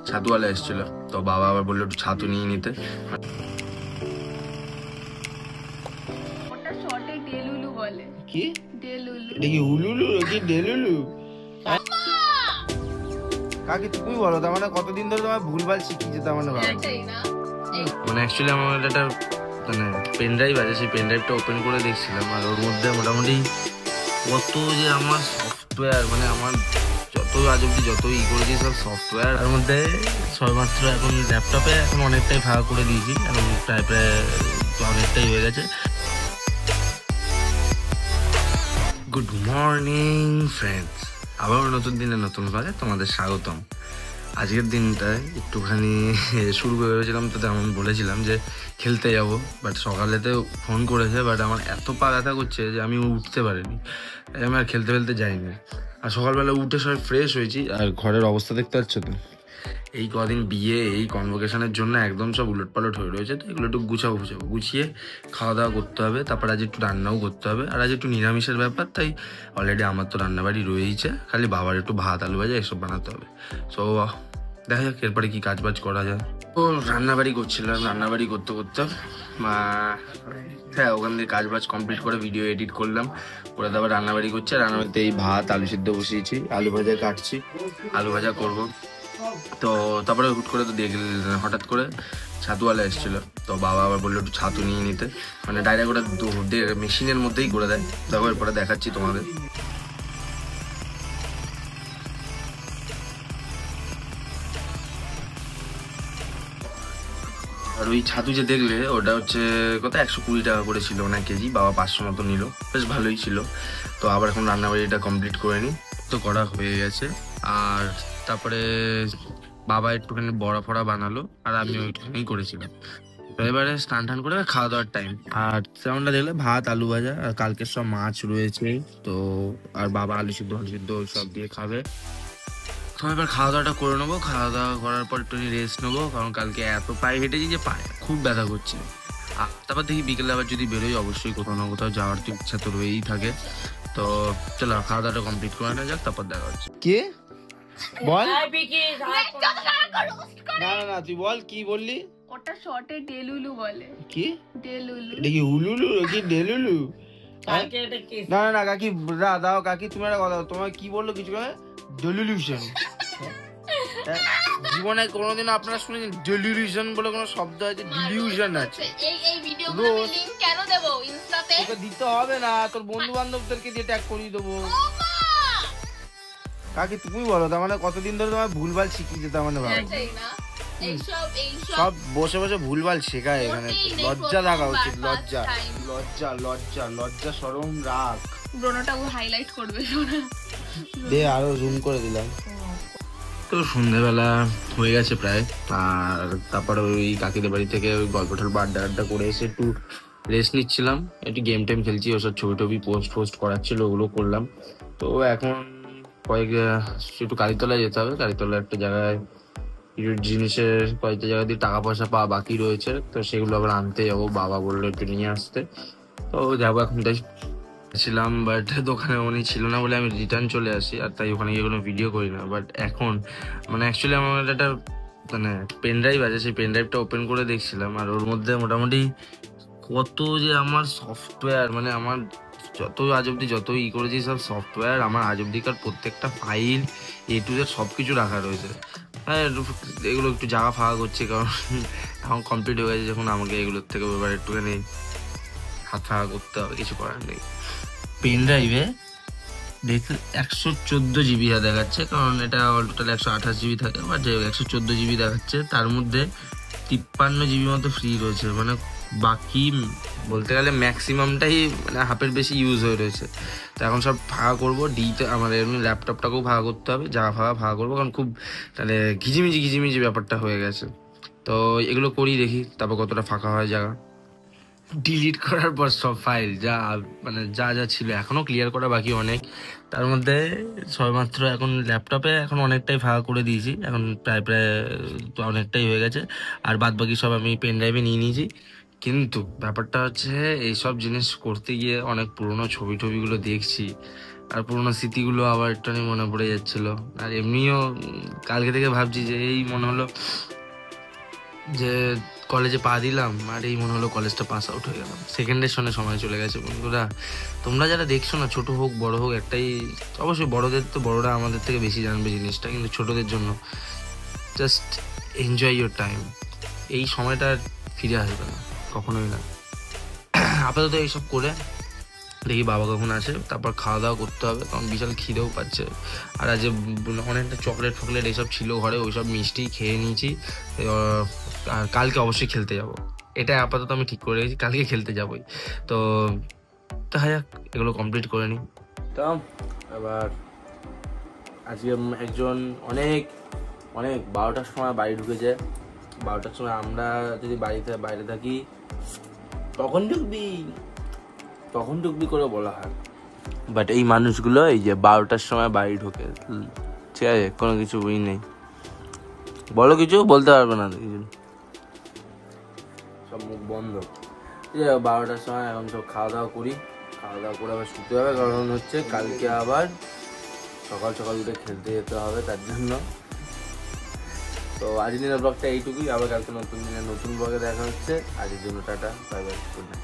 ছাতুওয়ালা এসেছিল, তো বাবা আবার বললো একটু ছাতু নিয়ে নিতে। ওটা শর্টে ডেলুলু বলে। কি ডেলুলু? এটা কি হুলুলু কি ডেলুলু? কাকি তুমি বলো, তার মানে কতদিন ধরে তোমার ভুলভাল শিখিয়েছে তার মানে? মানে অ্যাকচুয়ালি আমার একটা মানে পেন ড্রাইভ আছে, সেই পেন ড্রাইভটা ওপেন করে দেখছিলাম, আর ওর মধ্যে মোটামুটি কত যে আমার সফটওয়্যার, মানে আমার যত আজ অব্দি যত করেছি সব সফটওয়্যার এর মধ্যে সবেমাত্র এখন ল্যাপটপে এখন অনেকটাই ভাগ করে দিয়েছি, এখন প্রায় অনেকটাই হয়ে গেছে। গুড মর্নিং ফ্রেন্ডস, আবার নতুন দিনে নতুন কাজে তোমাদের স্বাগতম। আজকের দিনটা একটুখানি শুরু করে ভেবেছিলাম, তো তেমন বলেছিলাম যে খেলতে যাব, বাট সকালেতে ফোন করেছে, বাট আমার এত পা ব্যথা করছে যে আমি উঠতে পারিনি, আমি আর খেলতে যাইনি। আর সকালবেলা উঠে সবাই ফ্রেশ হয়েছি, আর ঘরের অবস্থা দেখতে পাচ্ছ তো, এই কদিন বিয়ে এই কনভোকেশনের জন্য একদম সব উলটপালট হয়ে রয়েছে, তো এগুলো একটু গুছিয়ে খাওয়া দাওয়া করতে হবে। তারপর আজ একটু রান্নাও করতে হবে, আর আজ একটু নিরামিষের ব্যাপার, তাই অলরেডি আমার তো রান্নাবাড়ি রয়েইছে, খালি বাবার একটু ভাত আলু ভাজা এসব বানাতে হবে। সো দেখা যাক এরপরে কি কাজবাজ করা যায়। তো রান্নাবাড়ি করছিলাম, রান্নাবাড়ি করতে হ্যাঁ ওখান থেকে কাজবাজ কমপ্লিট করে ভিডিও এডিট করলাম, করে তারপর রান্নাবাড়ি করছি। রান্নাবাড়িতে এই ভাত আলু সিদ্ধ বসিয়েছি, আলু ভাজা কাটছি, আলু ভাজা করবো। তো তারপরে হুট করে তো দেখলে হঠাৎ করে ছাতুওয়ালা এসেছিলো, তো বাবা আবার বললো একটু ছাতু নিয়ে নিতে, মানে ডাইরেক্ট ওটা মেশিনের মধ্যেই করে দেয়। তারপর এরপরে দেখাচ্ছি তোমাদের। আর ওই ছাতু যে দেখলে ওটা হচ্ছে কত 120 টাকা করে ছিল না কেজি, বাবা 500 মতো নিল, বেশ ভালোই ছিল। তো আবার এখন রান্নাবাড়িটা কমপ্লিট করে নিই, তো করা হয়ে গেছে। আর তারপরে বাবা একটুখানি বড়া ফড়া বানালো, আর আমি ওইটুখানি করেছিলাম। তো এবারে স্নান টান করে খাওয়া দাওয়ার টাইম। আর তেমনটা দেখলে ভাত আলু ভাজা, আর কালকের সব মাছ রয়েছে, তো আর বাবা আলু সিদ্ধ সব দিয়ে খাবে। তো এবার খাওয়া দাওয়াটা করে নেবো, খাওয়া দাওয়া করার পর একটু রেস্ট নেবো, কারণ কালকে এত পায়ে হেঁটেছি যে পায়ে খুব ব্যথা করছে। আর তারপর দেখি বিকেলে আবার যদি বেরোই, অবশ্যই কোথাও না কোথাও যাওয়ার তো ইচ্ছা তো রয়েই থাকে। তো চলো খাওয়া দাওয়াটা কমপ্লিট করে নেওয়া যাক, তারপর দেখা হচ্ছে। কে বল? না না তুই বল, কি বললি? ওটা শর্টে ডেলুলু বলে। কি ডেলুলু? এটা কি হুলুলু কি ডেলুলু? না না কাকি দাও কাকি, তুমি একটা কথা, তোমার কি বললো কিছু ডেলিউশন? জীবনে কোনোদিন আপনারা শুনেছেন ডেলিউশন বলে কোনো শব্দ আছে? ডিলিউশন আছে। এই ভিডিওগুলো লিংক কেন দেব ইনস্টাতে? তোকে দিতে হবে না, তোর বন্ধু বান্ধবদেরকে দিয়ে ট্যাগ করিয়ে দেবো। কাকি তুমি বলো, তার মানে কতদিন ধরে তোমার ভুলভাল শিখিয়েছে তার মানে? সব বসে বসে ভুলভাল শেখায় এখানে, লজ্জা থাকা উচিত, লজ্জা লজ্জা লজ্জা লজ্জা শরম রাখ। ব্রোনোটা ও হাইলাইট করবে দে, আরো জুম করে দিলাম। তো সন্ধ্যেবেলা হয়ে গেছে প্রায়, আর তারপরে ওই কাকিদের বাড়ি থেকে ওই গল্প টল্প আড্ডা করে এসে একটু রেস্ট নিচ্ছিলাম, একটু গেম টেম খেলছি, ওসব ছবি টবি পোস্ট করাচ্ছিল, ওগুলো করলাম। তো এখন একটু কালীতলায় যেতে হবে, কালীতলায় একটা জায়গায় কিছু জিনিসের কয়েকটা জায়গা দিয়ে টাকা পয়সা পাওয়া বাকি রয়েছে, তো সেগুলো আবার আনতে যাবো, বাবা বললো একটু নিয়ে আসতে। তো যাবো, এখন তাই ছিলাম, বাট দোকানে উনি ছিল না বলে আমি রিটার্ন চলে আসি, আর তাই ওখানে গিয়ে কোনো ভিডিও করি না। বাট এখন মানে অ্যাকচুয়ালি আমার একটা মানে পেন ড্রাইভ আছে, সেই পেন ড্রাইভটা ওপেন করে দেখছিলাম, আর ওর মধ্যে মোটামুটি কত যে আমার সফটওয়্যার, মানে আমার যত আজ অব্দি যত করেছি সব সফটওয়্যার, আমার আজ অব্দিকার প্রত্যেকটা ফাইল A to Z সব কিছু রাখা রয়েছে। হ্যাঁ এগুলো একটু জায়গা ফাঁকা করছে, কারণ এখন কমপ্লিট হয়ে গেছে, যখন আমাকে এগুলোর থেকে এবার একটুখানি হাত ফাঁকা করতে হবে, কিছু করার নেই। পেন ড্রাইভে দেখতে 114 GB দেখাচ্ছে, কারণ এটা অল টোটাল 128 GB থাকে, বাট 114 GB দেখাচ্ছে, তার মধ্যে 53 GB মতো ফ্রি রয়েছে, মানে বাকি বলতে গেলে ম্যাক্সিমামটাই মানে হাফের বেশি ইউজ হয়ে রয়েছে। তো এখন সব ফাঁকা করবো, আমার এমনি ল্যাপটপটাকেও ফাঁকা করতে হবে, জায়গা ফাঁকা করবো, কারণ খুব মানে ঘিজিমিজি ব্যাপারটা হয়ে গেছে। তো এগুলো করি, দেখি তারপর কতটা ফাঁকা হয় জায়গা। ডিলিট করার পর সব ফাইল যা ছিল এখনো ক্লিয়ার করা বাকি অনেক, তার মধ্যে সবেমাত্র এখন ল্যাপটপে এখন অনেকটাই ফাঁকা করে দিয়েছি, এখন প্রায় অনেকটাই হয়ে গেছে, আর বাদ বাকি সব আমি পেন ড্রাইভে নিয়ে নিয়েছি। কিন্তু ব্যাপারটা হচ্ছে এইসব জিনিস করতে গিয়ে অনেক পুরোনো ছবিগুলো দেখছি, আর পুরোনো স্মৃতিগুলো আবার একটু মনে পড়ে যাচ্ছিল। আর এমনিও কালকে থেকে ভাবছি যে এই মনে হলো যে কলেজে পা দিলাম, আর এই মনে হলো কলেজটা পাস আউট হয়ে গেলাম, সেকেন্ডের সঙ্গে সময় চলে গেছে। বন্ধুরা তোমরা যারা দেখছো না, ছোট হোক বড় হোক, একটাই অবশ্যই বড়দের তো বড়রা আমাদের থেকে বেশি জানবে জিনিসটা, কিন্তু ছোটদের জন্য জাস্ট এনজয় ইউর টাইম। এই সময়টা আর ফিরে আসবে না কখনোই না। আপাতত এইসব করে দেখি বাবা কখন আসে, তারপর খাওয়া দাওয়া করতে হবে, কারণ বিশাল খিদেও পাচ্ছে। আর আজ অনেকটা চকলেট ফকলেট এইসব ছিল ঘরে, ওইসব মিষ্টি খেয়ে নিয়েছি। আর কালকে অবশ্যই খেলতে যাব, এটা আপাতত আমি ঠিক করে রেখেছি, কালকে খেলতে যাবই। তো দেখা যাক, এগুলো কমপ্লিট করে নিই। তো এবার আজকে একজন অনেক 12টার সময় বাড়ি ঢুকেছে। 12টার সময় আমরা যদি বাইরে থাকি তখন ঢুকবি করে বলা হয়, বাট এই মানুষগুলো এই যে 12টার সময় বাড়ি ঢোকে, ঠিক আছে, কোনো কিছু নেই, বলো কিছু বলতে পারবে না, কিছু সব মুখ বন্ধ। ঠিক আছে, 12টার সময় এখন সব খাওয়া দাওয়া করে আবার শুতে হবে, কারণ হচ্ছে কালকে আবার সকাল উঠে খেলতে যেতে হবে, তার জন্য। তো আজকের দিনের ব্লগটা এইটুকুই, আবার কালকে নতুন ব্লগে দেখা হচ্ছে। আজকের জন্য tata, bye bye, good night.